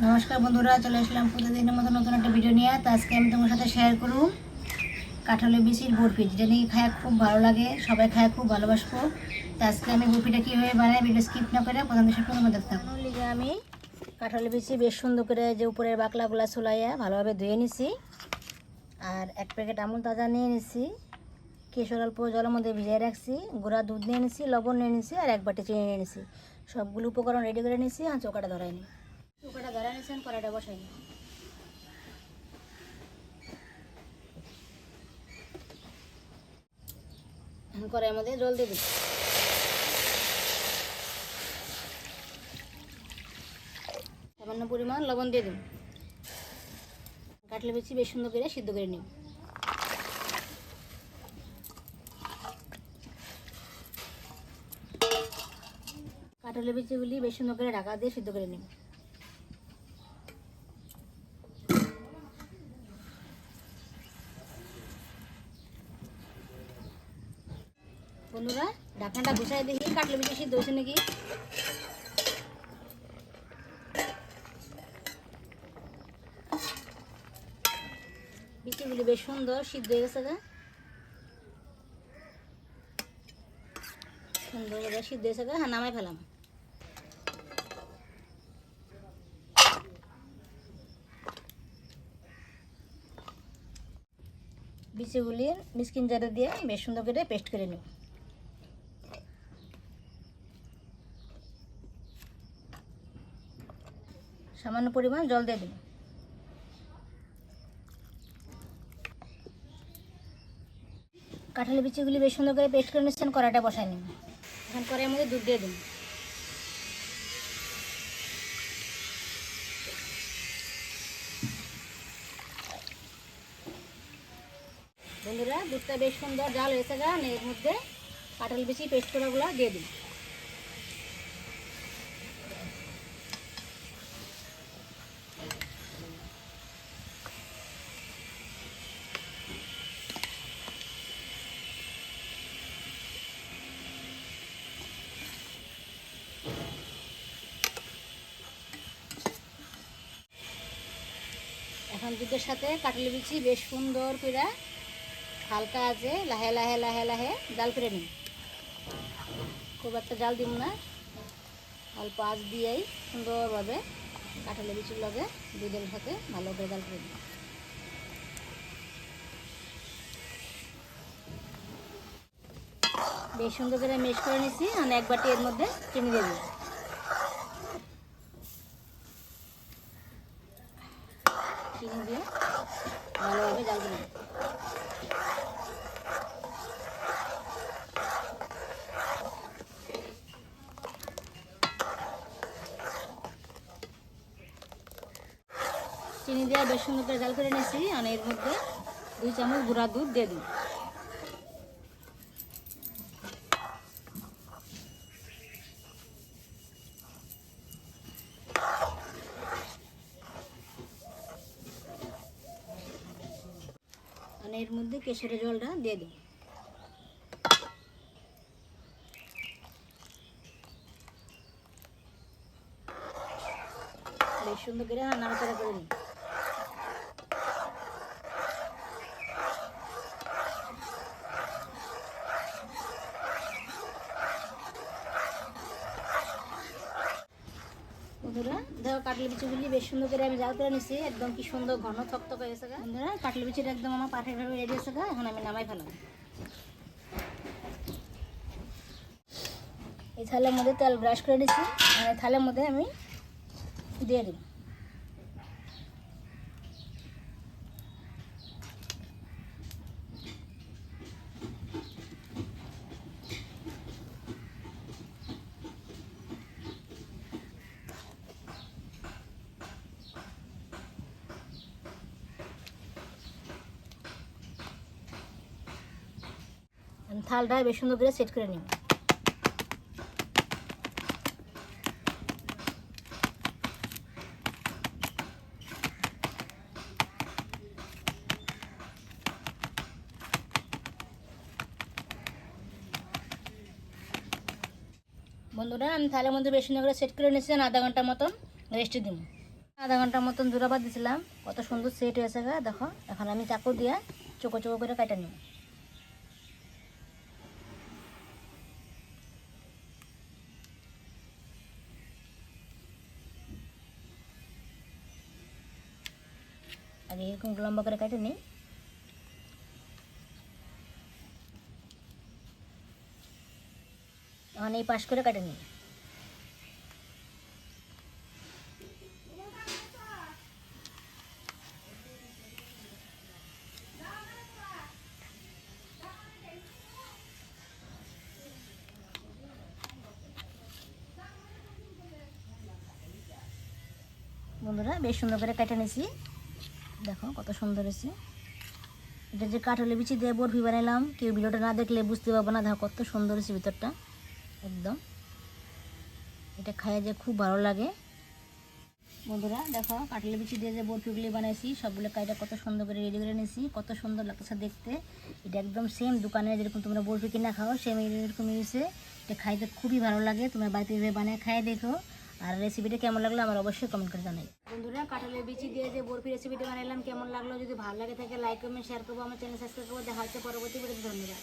নমস্কার বন্ধুরা, চলে আসলাম প্রতিদিনের মতো নতুন একটা ভিডিও নিয়ে। তো আজকে আমি তোমার সাথে শেয়ার করব কাঁঠালের বিচির বরফি, যেটা নিয়ে খায় খুব ভালো লাগে, সবাই খায় খুব ভালোবাসবো। তো আজকে আমি বরফিটা কীভাবে বানাই ভিডিও স্কিপ না করে প্রথম থেকে শুরু দেখতে থাকবো। লিগে আমি কাঁঠালের বিচি বেশ সুন্দর করে যে উপরের বাকলাগুলা চুলাইয়া ভালোভাবে ধুয়ে নিছি, আর এক প্যাকেট আমুল তাজা নিয়ে নিছি, কেশর অল্প জলের মধ্যে ভিজিয়ে রাখছি, গুঁড়া দুধ নিয়ে নিছি, লবণ নিয়ে নিছি, আর এক বাটি চিনি নিয়ে নিছি। সবগুলো উপকরণ রেডি করে নিছি। আর চৌকাটা ধরাই নি, চৌকাটা ধরা নিয়েছেন, কড়াইটা বসাই নি। কড়াইয়ের মধ্যে জল দিয়ে দিই, সামান্য পরিমাণ লবণ দিয়ে দিন। কাটলে বেশি বেশ সুন্দর করে সিদ্ধ করে নিন। কাঁঠালের বিচিগুলি বেশ সুন্দর করে ঢাকা দিয়ে সিদ্ধ করে নিন। বন্ধুরা, ঢাকনাটা গুছাই দেখি কাঁঠালের বিচি সিদ্ধ হয়েছে নাকি। বিচিগুলি বেশ সুন্দর সিদ্ধ হয়ে গেছে, সুন্দর করে সিদ্ধ হয়েছে। হ্যাঁ, নামাই ফেলাম। বিচিগুলি মিক্সিং জারে দিয়ে বেশ সুন্দর করে পেস্ট করে নিই। সামান্য পরিমাণ জল দিয়ে দিন। কাঁঠালের বিচিগুলি বেশ সুন্দর করে পেস্ট করে নিচ্ছেন, কড়াইটা বসাই নিন। এখন কড়াইয়ের মধ্যে দুধ দিয়ে দিন। বন্ধুরা, দুধটা বেশ সুন্দর জাল হয়েছে, এর মধ্যে কাঁঠাল বিচি পেস্ট করাগুলো দিয়ে দিন। এখন দুধের সাথে কাঁঠাল বিচি বেশ সুন্দর করে হালকা আছে লাহে লাহে লাহে লাহে জাল করে নিন। খুব একটা জাল দিব না, অল্প আঁচ দিয়েই সুন্দরভাবে কাঁঠালের বিচির লগে দুধের সাথে ভালো করে জাল করে নিন। বেশ সুন্দর করে মিক্স করে নিচ্ছি। আর এক বাটি এর মধ্যে চিনি দিয়ে দিই। চিনি দিয়ে ভালোভাবে জাল করে নিন। চিনি দিয়ে বেশ সুন্দর করে জাল করে নিয়েছি। আর এর মধ্যে 2 চামচ গুঁড়া দুধ দিয়ে দিই। আর এর মধ্যে কেশরের জলটা দিয়ে দিই। বেশ সুন্দর করে নাড়াচাড়া করে নিই। বন্ধুরা, দেখো কাটলি বিচিগুলি বেশ সুন্দর করে আমি জাল করে নিচ্ছি। একদম কি সুন্দর ঘন থকথক হয়ে গেছে। বন্ধুরা, কাটলি বিচিটা একদম আমার পারফেক্টভাবে রেডি হয়েছে। এখন আমি নামাই ফেলাম। এই থালের মধ্যে তেল ব্রাশ করে নিচ্ছি, আর থালের মধ্যে আমি দিয়ে দিই। থালটা বেশ সুন্দর করে সেট করে নিই। বন্ধুরা, আমি থালের মধ্যে বেশ সুন্দর করে সেট করে নিয়েছি। আধা ঘন্টার মতন রেস্টে দিব। আধা ঘন্টার মতন জোড়াবাদ দিয়েছিলাম, কত সুন্দর সেট হয়েছে গা দেখো। এখন আমি চাকু দিয়ে চোখো চোখো করে কাটা নিব। আগে এরকম লম্বা করে কেটে নিই। এখন এই পাশ করে কেটে নিই। বন্ধুরা বেশ সুন্দর করে কেটে নিয়েছি, দেখো কত সুন্দর হয়েছে। এটা যে কাঁঠালের বিচি দিয়ে বরফি বানালাম, কেউ ভিডিওটা না দেখলে বুঝতে পারবো না। দেখো কত সুন্দর হয়েছে ভিতরটা একদম। এটা খাইয়ে যে খুব ভালো লাগে। বন্ধুরা দেখো কাঁঠালের বিচি দিয়ে যে বরফিগুলি বানাইছি সবগুলো কাইটা কত সুন্দর করে রেডি করে নিয়েছি, কত সুন্দর লাগতেছে দেখতে। এটা একদম সেম দোকানে যেরকম তোমরা বরফি কিনা খাও সেম এরকম হয়েছে। এটা খাইতে খুবই ভালো লাগে, তোমরা বাড়িতে এভাবে বানিয়ে খাইয়ে দেখো। আর রেসিপিটা কেমন লাগলো আমার অবশ্যই কমেন্ট করে জানাই। বন্ধুরা কাঁঠালের বিচি দিয়ে যে বরফি রেসিপিটা বানালাম কেমন লাগলো, যদি ভালো লাগে থাকে লাইক কমেন্ট শেয়ার করবো, আমার চ্যানেল সাবস্ক্রাইব করবো। দেখা হচ্ছে পরবর্তী ভিডিওতে। ধন্যবাদ।